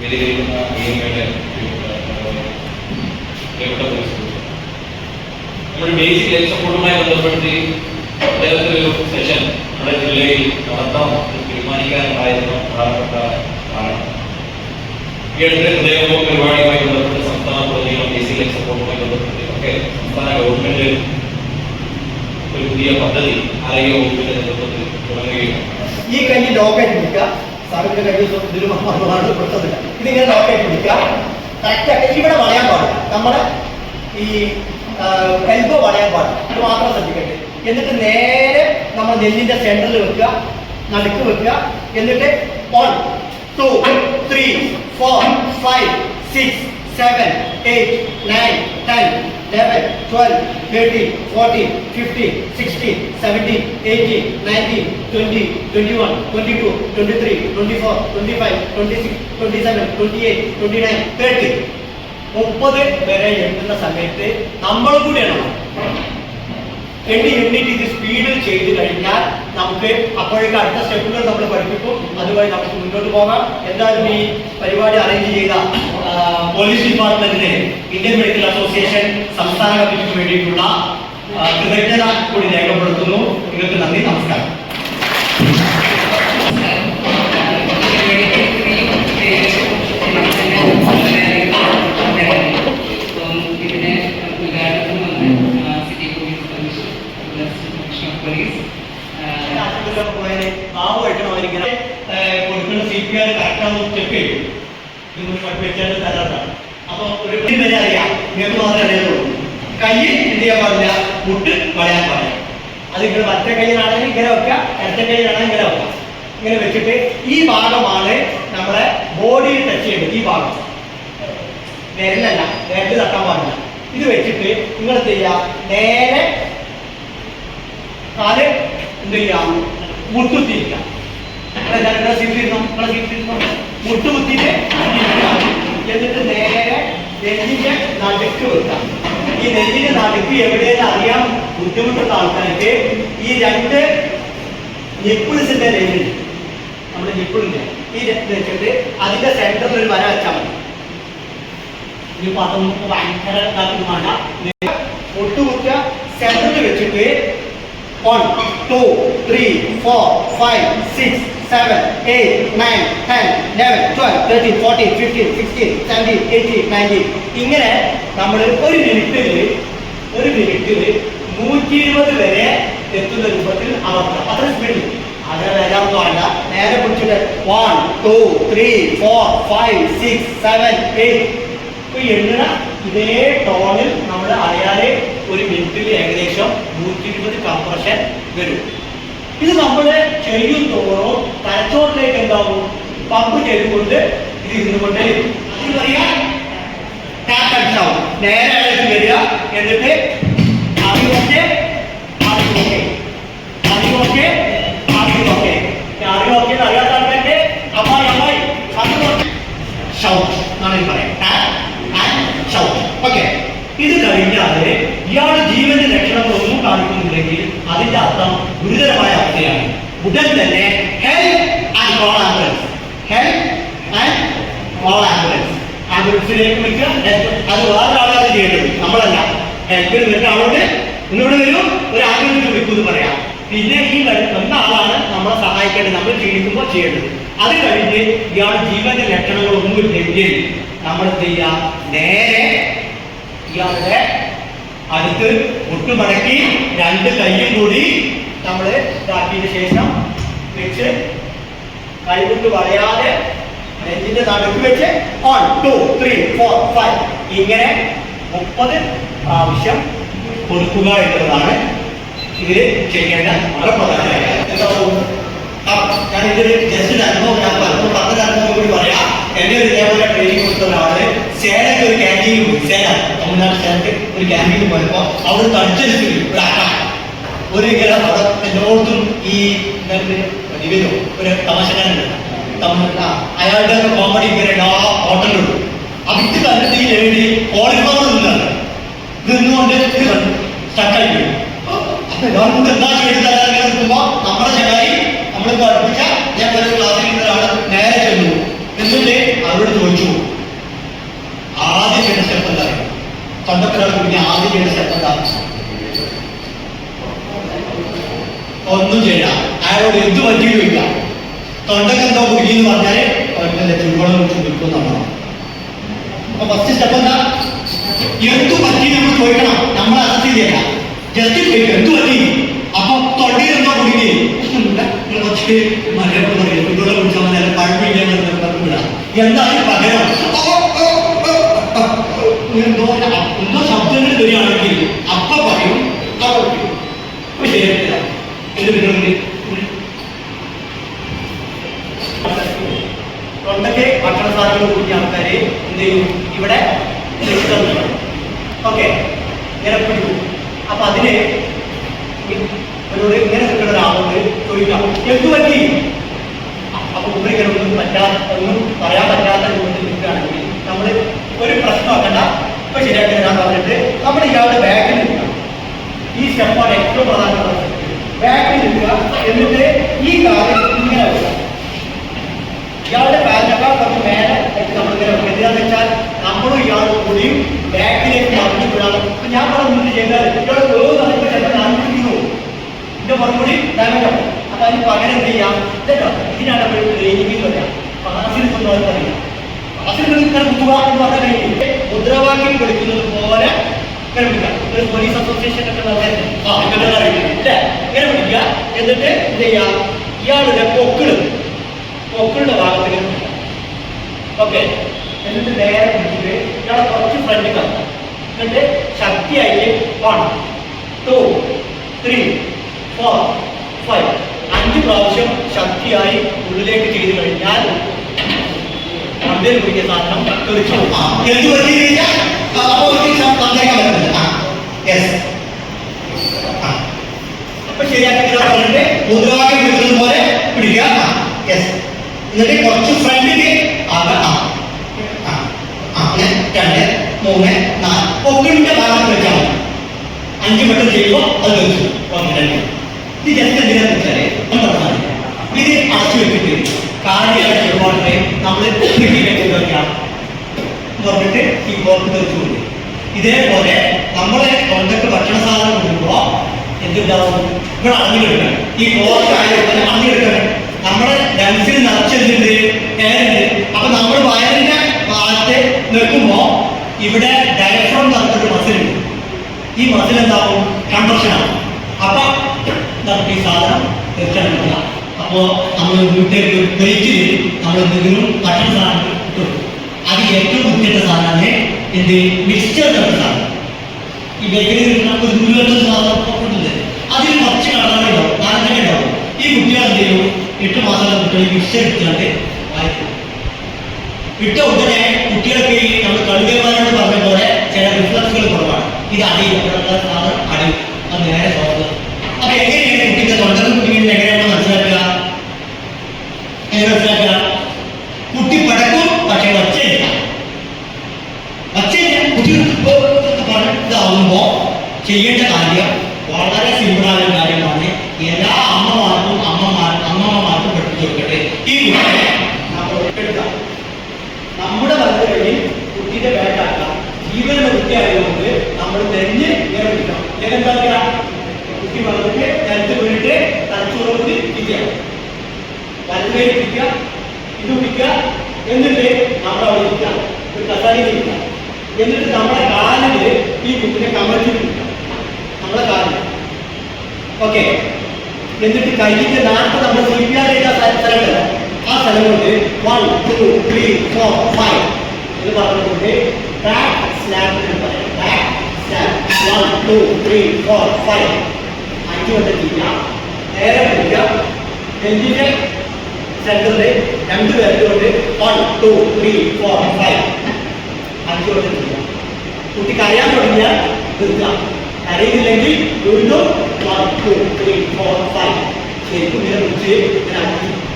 വേദിയിലിരിക്കുന്ന നമ്മുടെ basic life സപ്പോർട്ടുമായി ബന്ധപ്പെടുത്തി അദ്ദേഹത്തിലൊരു session നമ്മുടെ ജില്ലയിൽ നടത്താൻ തീരുമാനിക്കാനുണ്ടായിരുന്ന പ്രധാനപ്പെട്ട കാരണം ഈ അടുത്ത ഹൃദയപൂർവ്വ പരിപാടിയുമായി ബന്ധപ്പെട്ട് സംസ്ഥാനത്തുടനീളം ബേസിക് ലൈഫ് സപ്പോർട്ടുമായി ബന്ധപ്പെട്ട് ഒക്കെ സംസ്ഥാന ഗവൺമെന്റ് ഒരു പുതിയ പദ്ധതി ആരോഗ്യ വകുപ്പിന്റെ നേതൃത്വത്തിൽ തുടങ്ങുകയാണ്. ഈ കൈ ലോക്കായിട്ട് പിടിക്കുക, സാറിന്റെ കൈ കൊടുത്തതില്ല, ഇതിങ്ങനെ ലോക്കായിട്ട് പിടിക്കുക, കറക്റ്റായിട്ട് ഇവിടെ വളയാൻ പാടില്ല, നമ്മുടെ ഈ എൽബോ വളയാൻ പാടില്ല, ഇത് മാത്രം ശ്രദ്ധിക്കട്ടെ. എന്നിട്ട് നേരെ നമ്മൾ നെല്ലിന്റെ സെന്ററിൽ വെക്കുക, നടുക്ക് വെക്കുക. എന്നിട്ട് 1 2 3 4 5 6 7 8 9 10 11 12 13 14 15 16 17 18 19 20 21 22 23 24 25 26 27 28 29 30 30 വരെ എത്തുന്ന സമയത്ത് നമ്മൾ കൂടിയാണ് എണ്ണിട്ട് ഇത് സ്പീഡിൽ ചെയ്ത് കഴിഞ്ഞാൽ നമുക്ക് അപ്പോഴേക്ക് അടുത്ത സ്റ്റെപ്പുകൾ നമ്മൾ പഠിപ്പിക്കും. അതുവഴി നമുക്ക് മുന്നോട്ട് പോകാം. എന്തായാലും ഈ പരിപാടി അറേഞ്ച് ചെയ്ത പോലീസ് ഡിപ്പാർട്ട്മെന്റിന്, ഇന്ത്യൻ മെഡിക്കൽ അസോസിയേഷൻ സംസ്ഥാന കമ്മിറ്റിക്ക് വേണ്ടിയിട്ടുള്ള കൃതജ്ഞത കൂടി രേഖപ്പെടുത്തുന്നു. നിങ്ങൾക്ക് നന്ദി, നമസ്കാരം. മാവുമായിട്ടാണ് കൊടുക്കുന്ന CPR കറക്റ്റാണെന്ന് ചെക്ക് ചെയ്യും. വെച്ചാൽ തരാറാണ്. അപ്പൊ ഒരു വരെ അറിയാം, നിങ്ങൾക്ക് മാത്രമേ അറിയുള്ളൂ. കൈ എന്ത് ചെയ്യാൻ പാടില്ല, മുട്ട് വളയാൻ പാടില്ല. അത് ഇങ്ങനെ മറ്റേ കൈയിലാണെങ്കിൽ ഇങ്ങനെ വെക്കുക, ഇടത്ത കൈയിലാണെങ്കിൽ ഇങ്ങനെ വെക്കുക. ഇങ്ങനെ വെച്ചിട്ട് ഈ ഭാഗമാണ് നമ്മളെ ബോഡിയിൽ ടച്ച് ചെയ്യുന്നത്. ഈ ഭാഗം വിരലല്ല, വിരല് തട്ടാൻ പാടില്ല. ഇത് വെച്ചിട്ട് നിങ്ങൾ എന്ത് ചെയ്യുക, നേരെ കാല് എന്ത് ചെയ്യാം, മുട്ടുത്തിരിക്കാം. മുട്ടുകുത്തിട്ട് എന്നിട്ട് നേരെ നെല്ലിന്റെ നടുക്ക് വെക്കാം. ഈ നെല്ലിന്റെ നടുക്ക് എവിടെയെന്ന് അറിയാൻ ബുദ്ധിമുട്ടുള്ള ആൾക്കാർക്ക് ഈ 2 നിപ്പിൾസിന്റെ നെല്ലുണ്ട്, നമ്മുടെ നിപ്പിളിന്റെ ഈ വെച്ചിട്ട് അതിന്റെ സെന്ററിൽ ഒരു വര വെച്ചാൽ മതി. ഈ പാത്രം ഭയങ്കര വേണ്ട, മുട്ടുകുത്തുക, സെന്ററിൽ വെച്ചിട്ട് 1 2 3 4 5 6 7 8 9 10 11 12 13 14 15 16 17 18 19 ഇങ്ങനെ നമ്മൾ ഒരു മിനിറ്റിൽ 120 വരെ എത്തുന്ന രൂപത്തിൽ അമർത്താം. അത്ര സ്പീഡിൽ അങ്ങനെ വരാമെന്ന് വേണ്ട. നേരെ പിടിച്ചിട്ട് 1 2 3 4 5 6 7 8 എണ്ണ ഇതേ ടോണിൽ നമ്മൾ അറിയാതെ ഒരു മിനിറ്റിൽ ഏകദേശം 120 കംപ്രഷൻ വരും. ഇത് നമ്മൾ ചെയ്യും തോറും തലച്ചോറിലേക്ക് എന്താവും, പമ്പ് ചെയ്തുകൊണ്ട് ഇത് ഇരുന്നുകൊണ്ട് ടാപ്പടിച്ചാവും. നേരെ വരിക. എന്നിട്ട് അറിവൊക്കെ അറിവൊക്കെ അറിവൊക്കെ അറിവൊക്കെ അറിവൊക്കെ അറിയാത്ത ആൾക്കാരുടെ അമ്മായി അമ്മായി അറിവൊക്കെ ഷൗട്ട് എന്നാണ് പറയാം. ഓക്കെ, ഇത് കഴിഞ്ഞാല് ഇയാൾ ജീവന്റെ ലക്ഷണങ്ങളൊന്നും കാണിക്കുന്നില്ലെങ്കിൽ അതിന്റെ അർത്ഥം ഗുരുതരമായ അവസ്ഥയാണ്. ഉടൻ തന്നെ help and call ambulance, help and call ambulance, ആംബുലൻസിലേക്ക് വിളിക്കുക. അത് വേറൊരാളാണ് ചെയ്യേണ്ടത്, നമ്മളല്ല. ഹെൽപ്പിന് വരുന്ന ആളോട് ഒന്നിവിടെ വരും, ഒരു ആംബുലൻസ് വിളിക്കുമെന്ന് പറയാം. പിന്നെ ഈ വന്ന ആളാണ് നമ്മളെ സഹായിക്കേണ്ടത്, നമ്മൾ ക്ഷീണിക്കുമ്പോൾ ചെയ്യേണ്ടത്. അത് കഴിഞ്ഞ് ഇയാൾ ജീവന്റെ ലക്ഷണങ്ങളൊന്നും ഇല്ലെങ്കിൽ നമ്മൾ എന്ത് ചെയ്യുക, നേരെ ഇയാളുടെ അടുത്ത് മുട്ടുമടക്കി 2 കൈയും കൂടി നമ്മൾ ഇതാക്കിയതിനു ശേഷം വെച്ച് കൈകൊണ്ട് വളയാതെ നെഞ്ചിന്റെ നടുക്ക് വെച്ച് 1 2 3 4 5 ഇങ്ങനെ 30 പ്രാവശ്യം കൊടുക്കുക എന്നുള്ളതാണ് ഇതിൽ ചെയ്യേണ്ട വളരെ പ്രധാനമായ കാര്യം. ഞാൻ ഇതൊരു ജസ്റ്റ് അനുഭവം, ഞാൻ പലപ്പോഴും പറഞ്ഞ അനുഭവം കൂടി പറയാം. എന്റെ ഒരു ഇതേപോലെ ട്രെയിനിങ് കൊടുത്ത ഒരാള് സേലത്ത് ഒരു ക്യാൻറ്റീൻ പോയി, സേലം തമിഴ്നാട് സേലത്ത് ഒരു ക്യാൻറ്റീൻ പോയപ്പോ അവിടെ തടിച്ചെടുത്ത് ഒരു ഇങ്ങനെ അവിടെ എല്ലായിടത്തും ഈ ഇവരോ ഒരു തമാശക്കാരുണ്ട്, അയാളുടെ കോമഡി ഇങ്ങനെ എല്ലാ ഹോട്ടലിലുണ്ട്. അപ്പൊ ഇത് കണ്ടിട്ട് ഈ ലേഡി കോളിഫ്ലവർ നിന്നാണ് നിന്നുകൊണ്ട് ഇത് കണ്ടു സ്റ്റക്കായി പോയി. അപ്പൊ എല്ലാവർക്കും എന്താ ചെയ്ത് തരാൻ നിൽക്കുമ്പോ നമ്മുടെ ചങ്ങായി നമ്മളിപ്പോ അടുപ്പിച്ച ഞാൻ ഒരു ക്ലാസ്സിൽ ഒരാൾ നേരെ ചെന്നു. എന്നിട്ട് അവരോട് ചോദിച്ചു, തൊണ്ടക്കൊരാൾ കുടുങ്ങി ആദ്യം ചെയ്യുന്ന സ്റ്റെപ്പ് എന്താ? ഒന്നും ചെയ്യില്ല. അയാളോട് എന്ത് പറ്റി ചോദിക്കുക. തൊണ്ടക്കെന്തോ കുടുങ്ങി എന്ന് പറഞ്ഞാല് അവരുടെ ചുടുവെള്ളം കുറിച്ച് നിൽക്കുന്നതാണ്. അപ്പൊ ഫസ്റ്റ് സ്റ്റെപ്പ് എന്താ? എന്തു പറ്റി നമ്മൾ ചോദിക്കണം. നമ്മൾ അസസ് ചെയ്യണ്ട, ജസ്റ്റ് ചോദിക്കുക എന്തു പറ്റി. അപ്പൊ തൊണ്ടയിൽ എന്തോ കുടുങ്ങി കുറച്ച് മരം പറയും ചുടുവെള്ളം കുടിച്ചാൽ മതി, പഴമില്ല എന്തായാലും പകരം എന്തോ ശബ്ദങ്ങൾ വരികയാണെങ്കിൽ അപ്പൊ പറയും ശരിയാക്കില്ല. തൊണ്ടയ്ക്ക് ഭക്ഷണ സാധനങ്ങൾ കൂടിയ ആൾക്കാര് എന്ത് ചെയ്യും? ഇവിടെ ഓക്കെ ഇങ്ങനെ പിടിക്കും. അപ്പൊ അതിന് ഇങ്ങനെ നിൽക്കുന്ന ഒരാളോട് ചോദിക്കാം എന്തു പറ്റി. അപ്പൊ ഇങ്ങനെ ഒന്നും പറയാൻ പറ്റാത്ത രൂപത്തിൽ നിൽക്കുകയാണെങ്കിൽ നമ്മൾ ഒരു പ്രശ്നമാക്കണ്ട, ഇപ്പൊ ശരിയാക്കി തരാൻ പറഞ്ഞിട്ട് നമ്മൾ ഇയാളുടെ ബാക്കിൽ നിൽക്കുക. ഈ സ്റ്റെപ്പാണ് ഏറ്റവും പ്രധാനപ്പെട്ട സ്റ്റെപ്പ്. ബാക്കിൽ നിൽക്കുക, എന്നിട്ട് ഈ കാര്യം ഇങ്ങനെ വെക്കുക. ഇയാളുടെ കാലിനേക്കാൾ കുറച്ച് മേലെ നമ്മളിങ്ങനെ വെക്കുക. എന്താണെന്ന് വെച്ചാൽ നമ്മളും ഇയാളും കൂടിയും ബാക്കിലേക്ക് മറിഞ്ഞു വിടാം. ഇപ്പൊ ഞാൻ പറഞ്ഞു ചെയ്താൽ ഇയാൾ പറയുമ്പോൾ ചിലപ്പോൾ ഞാൻ പിടിക്കുന്നു, ഇതിന്റെ മറുപടി ഡാമേജ് ആവും. അപ്പൊ അതിന് പകരം എന്ത് ചെയ്യാം? ഇതല്ലോ ഇതിനാണ് ട്രെയിനിങ് വരാം. ക്ലാസ്സിൽ കൊണ്ടുപോകാൻ അറിയാം. ക്ലാസ്സിൽ ഇങ്ങനെ കുത്തുക എന്ന് പറഞ്ഞ കഴിഞ്ഞിട്ട് മുദ്രാവാക്യം വിളിക്കുന്നത് പോലെ ഇങ്ങനെ വിളിക്കാം. ഒരു പോലീസ് അസോസിയേഷൻ ഒക്കെ ഇങ്ങനെ വിളിക്കുക. എന്നിട്ട് എന്ത് ചെയ്യാം? ഇയാളുടെ പൊക്കിളുടെ ഭാഗത്ത് ഓക്കെ. എന്നിട്ട് നേരെ പിടിച്ചിട്ട് ഇയാളെ കുറച്ച് ഫ്രണ്ട് കാണാം. എന്നിട്ട് ശക്തിയായിട്ട് 1 2 3 4 5 5 പ്രാവശ്യം ശക്തിയായി ഉള്ളിലേക്ക് ചെയ്തു കഴിഞ്ഞാൽ മണ്ടയിൽ പിടിക്കുന്ന സാധനം തെറിച്ചു. അപ്പൊ ശരിയാക്കി പറഞ്ഞിട്ട് മുദ്രാവാക്യം വിളിക്കുന്നത് പോലെ പിടിക്കുക. എന്നിട്ട് കുറച്ച് ഫ്രണ്ടില് 2 3 4 പൊക്കിളിന്റെ ഭാഗത്ത് വെച്ചാൽ 5 വട്ടം ചെയ്യുമ്പോൾ അത് വെച്ചു. ഇത് ജസ്റ്റ് എന്തിനാന്ന് വെച്ചാല് ഇത് അടച്ചു വെച്ചിട്ട് കാര്യമായിട്ട് ഒരുപാട് നമ്മൾ പറഞ്ഞിട്ട് ഈ കോർക്ക് തെറിച്ചുകൊണ്ട് ഇതേപോലെ നമ്മളെ തൊണ്ടക്ക് ഭക്ഷണ സാധനം കൊടുക്കുമ്പോ എന്തുണ്ടാവും? ഇവിടെ അണിഞ്ഞെടുക്കണം. ഈ കോർക്ക് ആയതുപോലെ അണിഞ്ഞെടുക്കണം. നമ്മുടെ ലങ്സിൽ നിറച്ചെന്തുണ്ട്? എയറുണ്ട്. അപ്പൊ നമ്മൾ വയറിന്റെ ഭാഗത്ത് നിൽക്കുമ്പോ ഇവിടെ ഡയഫ്രം നടത്തൊരു മസിലുണ്ട്. ഈ മസിൽ എന്താവും? കംപ്രഷനാവും. അപ്പൊ നമുക്ക് ഈ സാധനം തീർച്ചയായിട്ടും. അപ്പോ നമ്മൾ വീട്ടിലേക്ക് വെയിറ്റ് നമ്മൾ എന്തെങ്കിലും ഭക്ഷണ സാധനം കിട്ടും. അത് ഏറ്റവും മുഖ്യത്തെ സാധനമാണ് എന്ത്? മിക്സ്ചർ നടത്തുന്ന സാധനം. ഈ ബേക്കറിയിൽ കിട്ടുന്ന ഒരു ദൂരത്തെ സാധനം ഉണ്ട്. അതിൽ കുറച്ച് കളറുണ്ടാവും, നാരങ്ങ ഉണ്ടാവും. ഈ കുട്ടികൾ എന്ത് ചെയ്യും? 8 മാസമുള്ള കുട്ടികൾ മിക്സ്ചർ എടുത്തുകൊണ്ട് വായിക്കും. ഇട്ട ഉടനെ കുട്ടികൾക്ക് ഈ നമ്മൾ കളികന്മാരോട് പറഞ്ഞ പോലെ ചില റിഫ്ലക്സുകൾ കുറവാണ്. ഇത് അടിയും സാധനം അടിയും. അത് നേരെ സ്വാഗതം. അപ്പൊ എങ്ങനെയാണ് കുട്ടിയുടെ തൊണ്ടൽ കുട്ടികളിൽ എങ്ങനെയാണ് മനസ്സിലാക്കുക? കുട്ടി പടക്കും, പക്ഷെ വച്ചില്ല. കുട്ടി ഇതാവുമ്പോ ചെയ്യേണ്ട കാര്യം വളരെ സിമ്പിളായ കാര്യമാണ്. എല്ലാ അമ്മമാർക്കും പഠിപ്പിച്ചു കൊടുക്കട്ടെ. ഈ കുട്ടിയെ എടുക്കാം. നമ്മുടെ വലത് കയ്യിൽ കുട്ടിയുടെ വേട്ടാക്കാം. ജീവനുള്ള കുട്ടിയായതുകൊണ്ട് നമ്മൾ തെരഞ്ഞ് ഇങ്ങനെ പിടിക്കണം. എന്താ കുട്ടി വന്നിട്ട് നിലത്ത് വീണിട്ട് തലച്ചോറ് പിടിക്കുക, വലത് കൈ പിടിക്കുക, ഇത് പിടിക്കുക. എന്നിട്ട് നമ്മൾ അവിടെ ഇരിക്കുക, ഒരു കസാരയിൽ ഇരിക്കുക. എന്നിട്ട് നമ്മുടെ കാലില് ഈ കുട്ടിനെ കമഴ്ത്തി പിടിക്കുക, നമ്മുടെ കാലിൽ. ഓക്കെ. എന്നിട്ട് കൈയിന്റെ നാട്ട് നമ്മൾ CPR ചെയ്ത സ്ഥലമല്ല, ആ സ്ഥലം കൊണ്ട് 1 2 3 4 5 എന്ന് പറഞ്ഞുകൊണ്ട് ബാക്ക് സ്ലാപ്പ് എന്ന് പറയാം. ബാക്ക് സ്ലാപ്പ് 1 2 3 4 5 5 വട്ടം ചെയ്യാം. നേരെ പിടിക്കുക. നെഞ്ചിന്റെ സെന്ററിൽ 2 പേരുകൊണ്ട് 1 2 3 4 5 5 വട്ടം ചെയ്യാം. കുട്ടി കരയാൻ തുടങ്ങിയാൽ നിർത്താം. കരയുന്നില്ലെങ്കിൽ വീണ്ടും 1 2 3 4 5 ശരിക്കും ഇങ്ങനെ പിടിച്ച്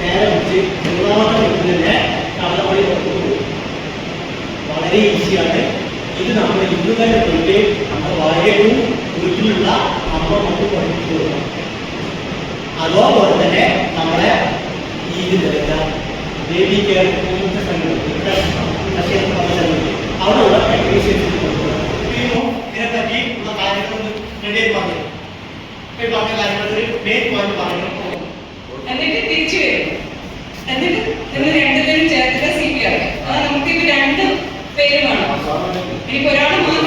നേരെ പിടിച്ച് മൂന്നാമത്തെ വീട്ടിലെ കള്ളവഴി പുറത്തു. വളരെ ഈസിയാണ് ഇത്. നമ്മൾ ഇന്ന് തന്നെ പോയിട്ട് നമ്മുടെ ഭാര്യയും വീട്ടിലുള്ള അമ്മ മറ്റും പഠിപ്പിച്ചു കൊടുക്കണം. അതോപോലെ തന്നെ നമ്മളെ ഈ ബേബി കെയർ അവിടെ ഉള്ള ടെക്നീഷ്യൻസ് കൊടുക്കണം. പേര് പറഞ്ഞു. പേര് പറഞ്ഞ കാര്യങ്ങൾ ഒരു മെയിൻ പോയിന്റ് പറഞ്ഞു. എന്നിട്ട് തിരിച്ചു വരും. എന്നിട്ട് നിങ്ങൾ രണ്ടുപേരും ചേർത്തിട്ട് CPR. അത് നമുക്ക് ഇത് രണ്ട് പേര് വേണം. എനിക്ക് ഒരാൾ മാത്രം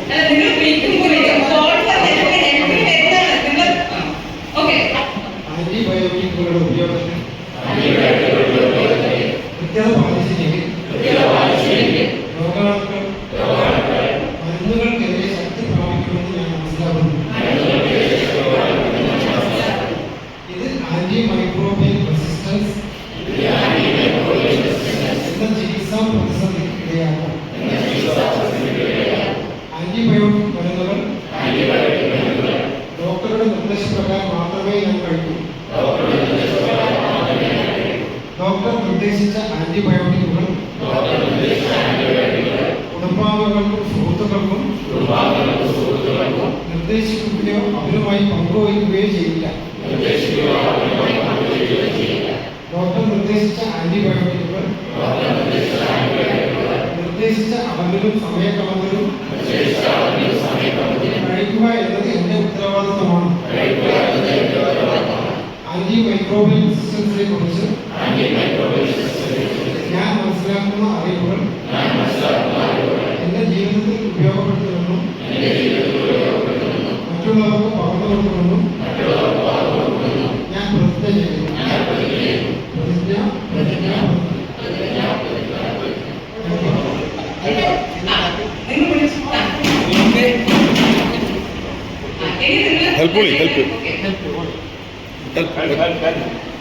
അല്ല, നിങ്ങൾ വിളിക്കുമ്പോൾ ഓക്കെ. ആന്റിബയോട്ടിക്കുകളുടെ ഉപയോഗത്തിൽ കൃത്യത പാലിച്ചില്ലെങ്കിൽ രോഗാണുക്കൾ മരുന്നുകൾക്കെതിരെ ശക്തി പ്രാപിക്കുമെന്ന് ഞാൻ മനസ്സിലാക്കുന്നു. ഇത് ആന്റിമൈക്രോബിയൽ റെസിസ്റ്റൻസ് എന്ന ചികിത്സാ പ്രതിസന്ധിക്ക് ഇടയാക്കും. ആന്റിബയോട്ടിക് മരുന്നുകൾ ഡോക്ടറുടെ നിർദ്ദേശപ്രകാരം മാത്രമേ ഞാൻ കഴിക്കൂ. ഡോക്ടർ നിർദ്ദേശിച്ച ആന്റിബയോട്ടിക്കുകൾ കുടുംബാംഗങ്ങൾക്കും സുഹൃത്തുക്കൾക്കും നിർദ്ദേശിക്കുകയോ അവരുമായി പങ്കുവയ്ക്കുകയോ ചെയ്യില്ല. ഡോക്ടർ നിർദ്ദേശിച്ച ആന്റിബയോട്ടിക്കുകൾ നിർദ്ദേശിച്ച അളവിലും സമയക്രമത്തിലും കഴിക്കുക എന്നത് എന്റെ ഉത്തരവാദിത്തമാണ്. ആന്റിമൈക്രോബിയൽ റെസിസ്റ്റൻസിനെ കുറിച്ച് ഞാൻ മനസ്സിലാക്കുന്ന അറിവുകൾ എന്റെ ജീവിതത്തിൽ ഉപയോഗപ്പെടുത്തുമെന്നും മറ്റുള്ളവർക്ക് പകർന്നു കൊടുക്കുമെന്നും ഞാൻ പ്രതിജ്ഞ ചെയ്യുന്നു. Help. Help.